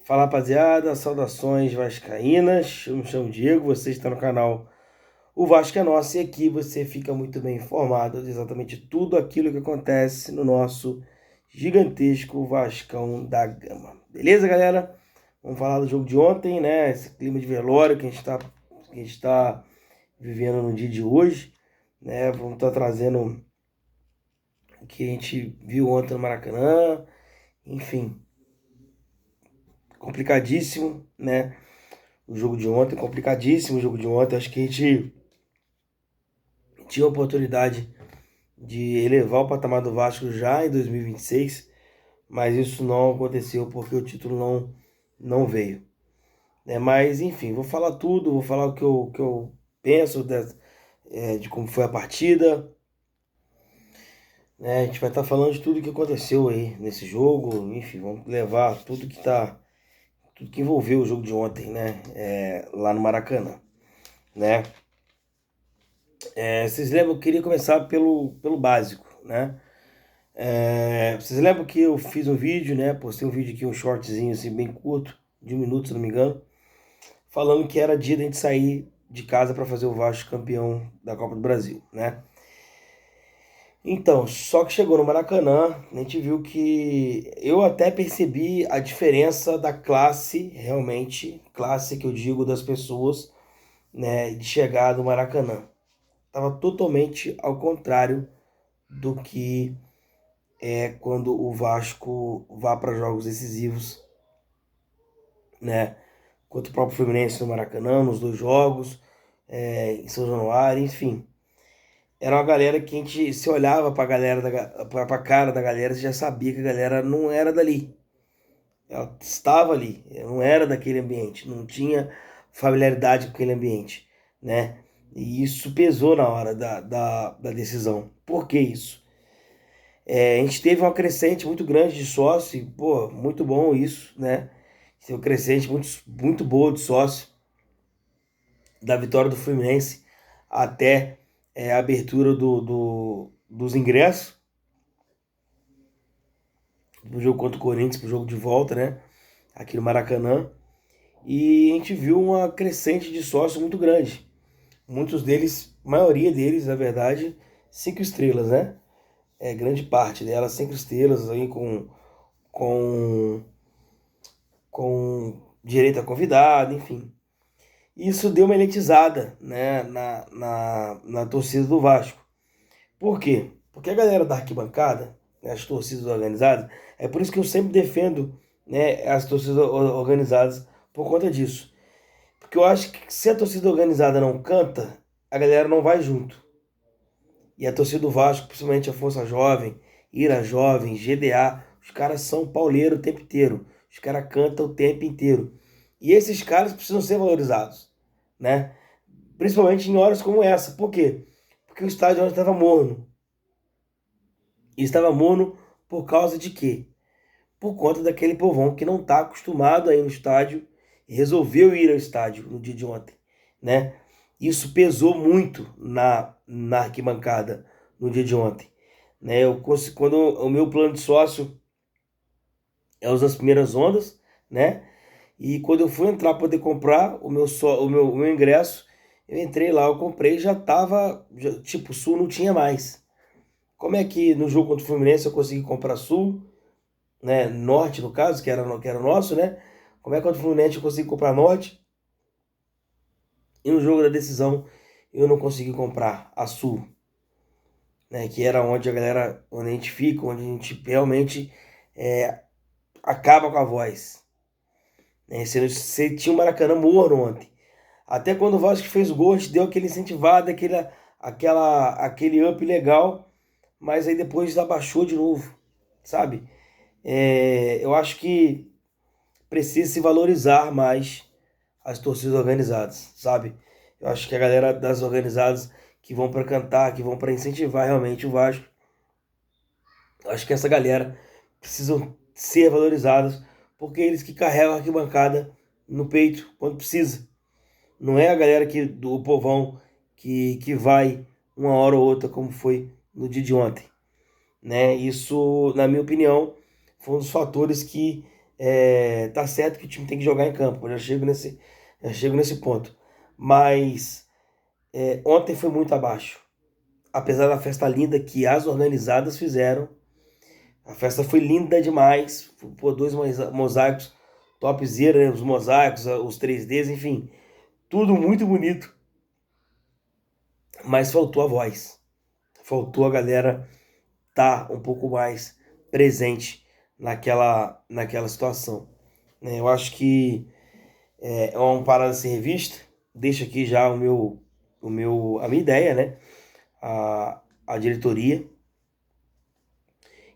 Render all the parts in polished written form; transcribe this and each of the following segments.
Fala rapaziada, saudações vascaínas, eu me chamo Diego, você está no canal O Vasco é Nosso e aqui você fica muito bem informado de exatamente tudo aquilo que acontece no nosso gigantesco Vascão da Gama. Beleza, galera? Vamos falar do jogo de ontem, né? Esse clima de velório que a gente tá vivendo no dia de hoje, né? Vamos estar trazendo o que a gente viu ontem no Maracanã, enfim, complicadíssimo, né? O jogo de ontem, complicadíssimo o jogo de ontem. Acho que a gente tinha a oportunidade de elevar o patamar do Vasco já em 2026, mas isso não aconteceu porque o título não veio. Mas enfim, vou falar tudo, vou falar o que eu penso de como foi a partida. A gente vai estar falando de tudo que aconteceu aí nesse jogo, enfim, vamos levar tudo que envolveu o jogo de ontem, né? Lá no Maracanã, né? Vocês lembram, eu queria começar pelo básico, né? Vocês lembram que eu fiz um vídeo, né? Postei um vídeo aqui, um shortzinho assim, bem curto, de 1 minuto, se não me engano, falando que era dia da gente sair de casa para fazer o Vasco campeão da Copa do Brasil, né? Então, só que chegou no Maracanã, a gente viu que eu até percebi a diferença da classe, realmente, classe que eu digo das pessoas, né, de chegar do Maracanã. Tava totalmente ao contrário do que quando o Vasco vá para jogos decisivos, né? Contra o próprio Fluminense no Maracanã, nos dois jogos, em São Januário, enfim. Era uma galera que a gente se olhava pra galera, pra cara da galera, você já sabia que a galera não era dali. Ela estava ali, não era daquele ambiente, não tinha familiaridade com aquele ambiente, né? E isso pesou na hora da decisão. Por que isso? A gente teve uma crescente muito grande de sócio, e, pô, muito bom isso, né? Teve uma crescente muito boa de sócio, da vitória do Fluminense até a abertura dos ingressos, pro jogo contra o Corinthians, pro jogo de volta, né? Aqui no Maracanã. E a gente viu uma crescente de sócios muito grande. Muitos deles, maioria deles, na verdade, 5 estrelas, né? Grande parte delas, 5 estrelas, aí com com direito a convidado, enfim. Isso deu uma elitizada, né, na torcida do Vasco. Por quê? Porque a galera da arquibancada, né, as torcidas organizadas, é por isso que eu sempre defendo, né, as torcidas organizadas por conta disso. Porque eu acho que se a torcida organizada não canta, a galera não vai junto. E a torcida do Vasco, principalmente a Força Jovem, Ira Jovem, GDA, os caras são pauleiro o tempo inteiro. Os caras cantam o tempo inteiro. E esses caras precisam ser valorizados, né? Principalmente em horas como essa. Por quê? Porque o estádio estava morno. E estava morno por causa de quê? Por conta daquele povão que não está acostumado a ir no estádio e resolveu ir ao estádio no dia de ontem, né? Isso pesou muito na arquibancada no dia de ontem, né? Quando o meu plano de sócio é usar as primeiras ondas, né? E quando eu fui entrar para poder comprar o meu ingresso, eu entrei lá, eu comprei, já tava, tipo, Sul não tinha mais. Como é que no jogo contra o Fluminense eu consegui comprar Sul, né? Norte, no caso, que era o nosso, né? Como é que contra o Fluminense eu consegui comprar Norte? E no jogo da decisão eu não consegui comprar a Sul, né? Que era onde a galera, onde a gente fica, onde a gente realmente é, acaba com a voz. Né? Você tinha o Maracanã morno ontem. Até quando o Vasco fez o gol, a gente deu aquele incentivado, aquele up legal, mas aí depois abaixou de novo, sabe? Eu acho que precisa se valorizar mais as torcidas organizadas, sabe? Eu acho que a galera das organizadas que vão para cantar, que vão para incentivar realmente o Vasco, eu acho que essa galera precisam ser valorizadas, porque eles que carregam a arquibancada no peito quando precisa. Não é a galera do povão que vai uma hora ou outra, como foi no dia de ontem, né? Isso, na minha opinião, foi um dos fatores que Tá certo que o time tem que jogar em campo, já chego nesse ponto. Mas ontem foi muito abaixo. Apesar da festa linda que as organizadas fizeram, a festa foi linda demais. Pô, dois mosaicos topzera, né? Os mosaicos, os 3Ds, enfim, tudo muito bonito. Mas faltou a voz. Faltou a galera estar um pouco mais presente naquela situação, né? Eu acho que é uma parada a ser revista. Deixa aqui já a minha ideia, né? A diretoria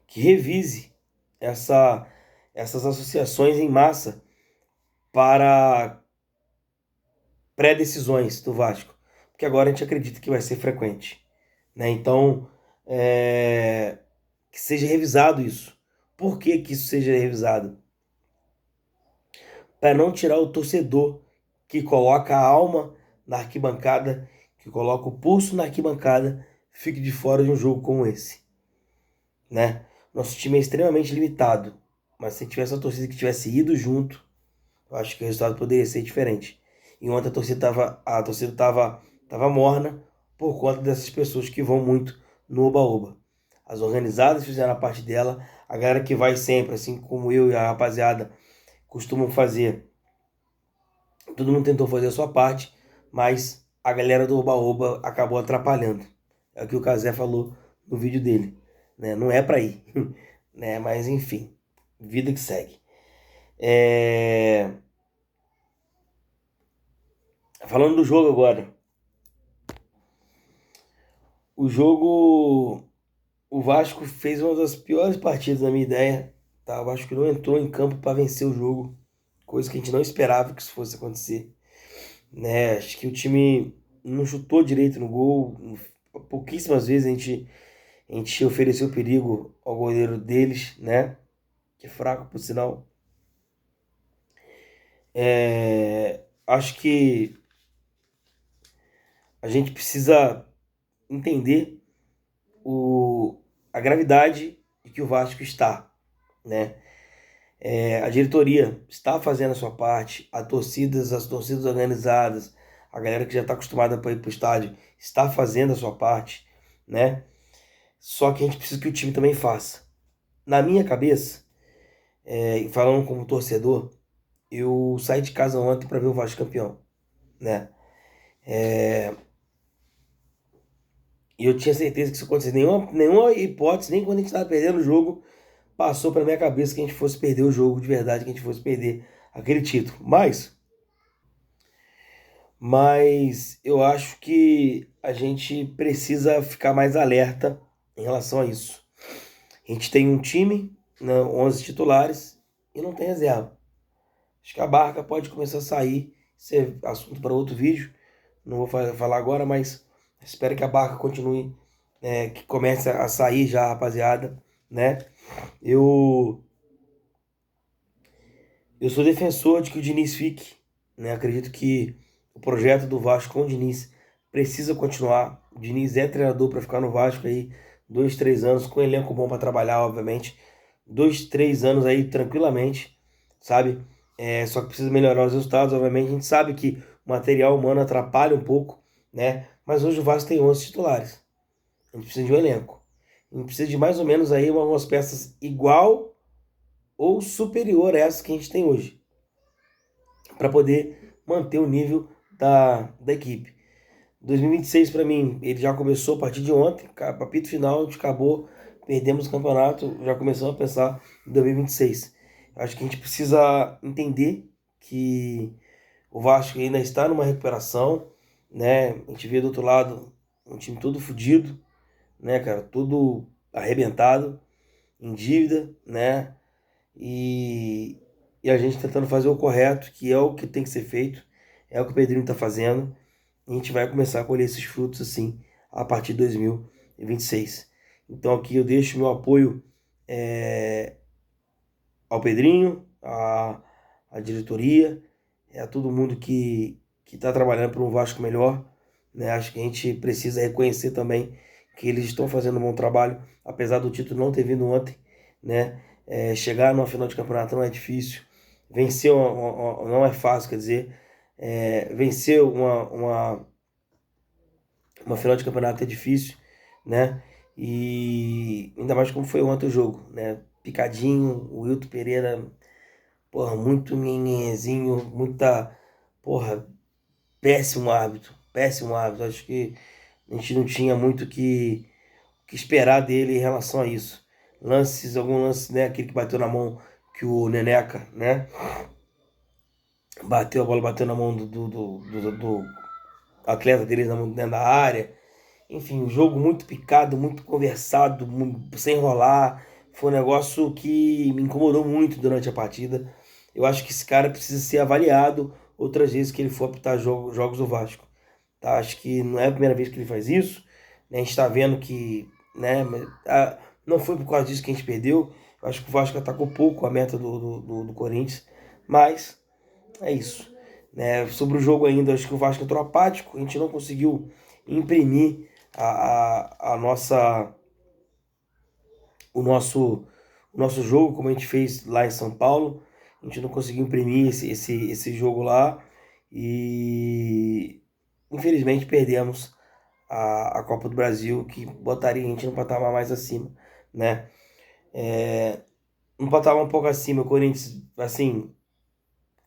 que revise essas associações em massa para pré-decisões do Vasco, porque agora a gente acredita que vai ser frequente, né? Então, que seja revisado isso. Por que que isso seja revisado? Para não tirar o torcedor que coloca a alma na arquibancada, que coloca o pulso na arquibancada, fique de fora de um jogo como esse, né? Nosso time é extremamente limitado, mas se tivesse uma torcida que tivesse ido junto, eu acho que o resultado poderia ser diferente. E ontem a torcida tava morna por conta dessas pessoas que vão muito no Oba-Oba. As organizadas fizeram a parte dela, a galera que vai sempre, assim como eu e a rapaziada costumam fazer, todo mundo tentou fazer a sua parte, mas a galera do Oba-Oba acabou atrapalhando. É o que o Cazé falou no vídeo dele, né? Não é pra ir, né? Mas enfim, vida que segue. Falando do jogo agora. O jogo, o Vasco fez uma das piores partidas na minha ideia, tá? O Vasco não entrou em campo para vencer o jogo, coisa que a gente não esperava que isso fosse acontecer, né? Acho que o time não chutou direito no gol, pouquíssimas vezes a gente ofereceu perigo ao goleiro deles, né? Que é fraco, por sinal. Acho que a gente precisa entender a gravidade de que o Vasco está, né? A diretoria está fazendo a sua parte, as torcidas organizadas, a galera que já está acostumada para ir para o estádio está fazendo a sua parte, né? Só que a gente precisa que o time também faça. Na minha cabeça, falando como torcedor, eu saí de casa ontem para ver o Vasco campeão, né? E eu tinha certeza que isso acontecesse. Nenhuma hipótese, nem quando a gente estava perdendo o jogo, passou para minha cabeça que a gente fosse perder o jogo de verdade, que a gente fosse perder aquele título. Mas eu acho que a gente precisa ficar mais alerta em relação a isso. A gente tem um time, né, 11 titulares, e não tem reserva. Acho que a barca pode começar a sair. Isso é assunto para outro vídeo. Não vou falar agora, mas espero que a barca continue, que comece a sair já, rapaziada, né? Eu, eu sou defensor de que o Diniz fique, né? Acredito que o projeto do Vasco com o Diniz precisa continuar. O Diniz é treinador para ficar no Vasco aí 2, 3 anos, com elenco bom para trabalhar, obviamente. 2, 3 anos aí tranquilamente, sabe? Só que precisa melhorar os resultados, obviamente. A gente sabe que o material humano atrapalha um pouco, né? Mas hoje o Vasco tem 11 titulares. A gente precisa de um elenco. A gente precisa de mais ou menos aí umas peças igual ou superior a essas que a gente tem hoje, para poder manter o nível da equipe. 2026 para mim, ele já começou a partir de ontem, apito final, a gente acabou, perdemos o campeonato, já começamos a pensar em 2026. Acho que a gente precisa entender que o Vasco ainda está numa recuperação, né? A gente vê do outro lado um time todo fodido, né, cara? Tudo arrebentado, em dívida, né? E, e a gente tentando fazer o correto, que é o que tem que ser feito, é o que o Pedrinho está fazendo. E a gente vai começar a colher esses frutos assim a partir de 2026. Então aqui eu deixo meu apoio ao Pedrinho, à diretoria, a todo mundo que está trabalhando para um Vasco melhor, né? Acho que a gente precisa reconhecer também que eles estão fazendo um bom trabalho, apesar do título não ter vindo ontem, né? chegar numa final de campeonato não é difícil. Vencer não é fácil, quer dizer, vencer uma final de campeonato é difícil, né? E ainda mais como foi ontem o jogo, né? Picadinho, o Wilton Pereira, porra, muito nhenhenzinho, muita, porra, péssimo árbitro, péssimo árbitro. Acho que a gente não tinha muito que esperar dele em relação a isso. Algum lance, né? Aquele que bateu na mão, que o Neneca, né? A bola bateu na mão do atleta deles dentro da área. Enfim, o jogo muito picado, muito conversado, sem enrolar. Foi um negócio que me incomodou muito durante a partida. Eu acho que esse cara precisa ser avaliado outras vezes que ele for apitar jogos do Vasco. Tá? Acho que não é a primeira vez que ele faz isso. Né? A gente está vendo que, né, não foi por causa disso que a gente perdeu. Eu acho que o Vasco atacou pouco a meta do Corinthians. Mas é isso. Né? Sobre o jogo ainda, acho que o Vasco entrou apático. A gente não conseguiu imprimir a nossa, o nosso jogo, como a gente fez lá em São Paulo. A gente não conseguiu imprimir esse jogo lá e infelizmente perdemos a Copa do Brasil, que botaria a gente no patamar mais acima, né? Um patamar um pouco acima, o Corinthians, assim,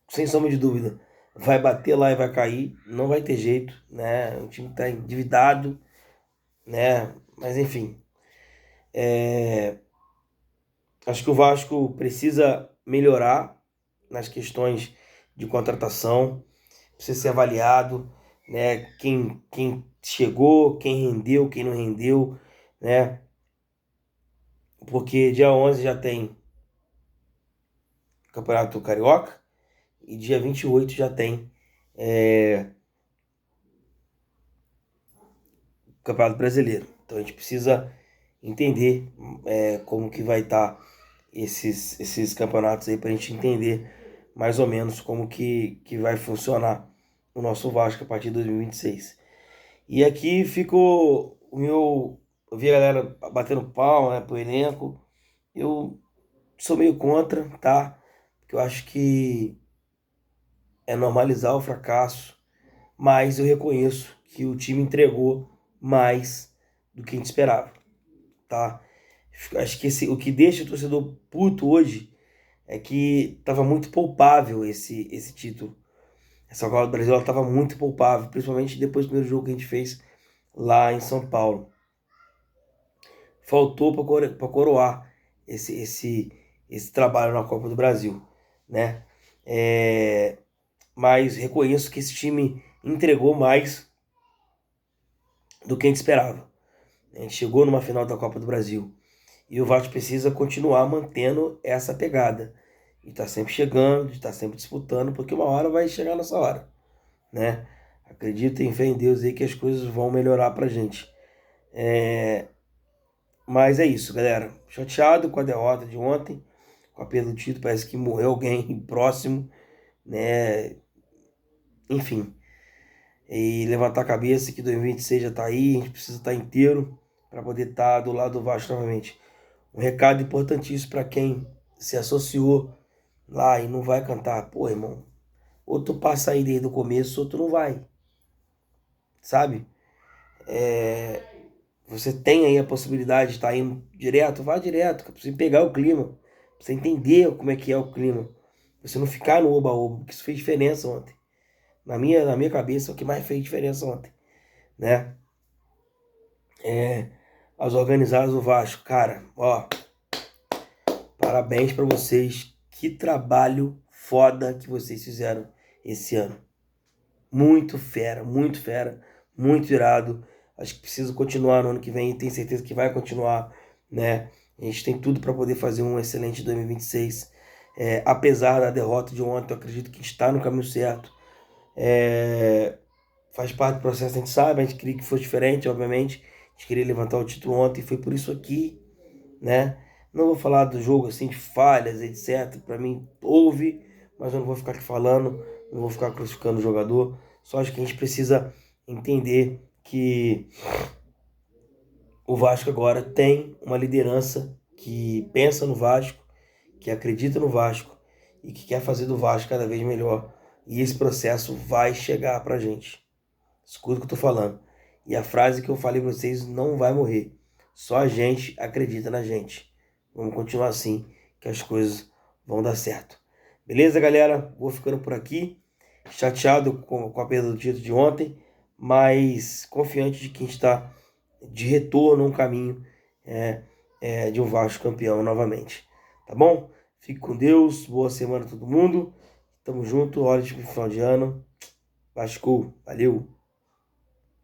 sem sombra de dúvida, vai bater lá e vai cair, não vai ter jeito, né? O time tá endividado, né? Mas enfim, acho que o Vasco precisa melhorar nas questões de contratação, precisa ser avaliado, né? Quem chegou, quem rendeu, quem não rendeu, né? Porque dia 11 já tem Campeonato Carioca e dia 28 já tem Campeonato Brasileiro. Então a gente precisa entender como que vai estar esses campeonatos aí para a gente entender mais ou menos como que vai funcionar o nosso Vasco a partir de 2026. E aqui ficou o meu. Eu vi a galera batendo palma, né, pro elenco. Eu sou meio contra, tá? Porque eu acho que é normalizar o fracasso, mas eu reconheço que o time entregou mais do que a gente esperava, tá? Acho que o que deixa o torcedor puto hoje é que estava muito poupável esse título. Essa Copa do Brasil estava muito poupável, principalmente depois do primeiro jogo que a gente fez lá em São Paulo. Faltou para coroar esse trabalho na Copa do Brasil, né? Mas reconheço que esse time entregou mais do que a gente esperava. A gente chegou numa final da Copa do Brasil e o Vasco precisa continuar mantendo essa pegada. E tá sempre chegando, tá sempre disputando, porque uma hora vai chegar a nossa hora, né? Acredito em fé em Deus aí que as coisas vão melhorar pra gente. Mas é isso, galera. Chateado com a derrota de ontem, com a perda do título, parece que morreu alguém próximo, né? Enfim. E levantar a cabeça que 2026 já tá aí, a gente precisa estar inteiro para poder estar do lado do Vasco novamente. Um recado importantíssimo para quem se associou lá e não vai cantar. Pô, irmão, ou tu passa aí desde o começo, ou tu não vai. Sabe? Você tem aí a possibilidade de estar indo direto, vá direto, pra você pegar o clima, pra você entender como é que é o clima. Pra você não ficar no oba-oba, porque isso fez diferença ontem. Na minha cabeça, é o que mais fez diferença ontem, né? As organizadas do Vasco, cara, ó, parabéns pra vocês. Que trabalho foda que vocês fizeram esse ano. Muito fera, muito irado. Acho que precisa continuar no ano que vem e tenho certeza que vai continuar, né? A gente tem tudo para poder fazer um excelente 2026. Apesar da derrota de ontem, eu acredito que a gente está no caminho certo. Faz parte do processo, a gente sabe, a gente queria que fosse diferente, obviamente. A gente queria levantar o título ontem, foi por isso aqui, né? Não vou falar do jogo assim, de falhas, etc. Para mim, houve, mas eu não vou ficar aqui falando, não vou ficar crucificando o jogador. Só acho que a gente precisa entender que o Vasco agora tem uma liderança que pensa no Vasco, que acredita no Vasco e que quer fazer do Vasco cada vez melhor. E esse processo vai chegar pra gente. Escuta o que eu tô falando. E a frase que eu falei pra vocês não vai morrer. Só a gente acredita na gente. Vamos continuar assim, que as coisas vão dar certo. Beleza, galera? Vou ficando por aqui. Chateado com a perda do título de ontem, mas confiante de que a gente está de retorno a um caminho de um Vasco campeão novamente. Tá bom? Fique com Deus. Boa semana a todo mundo. Tamo junto. Ótimo final de ano. Vasco. Valeu.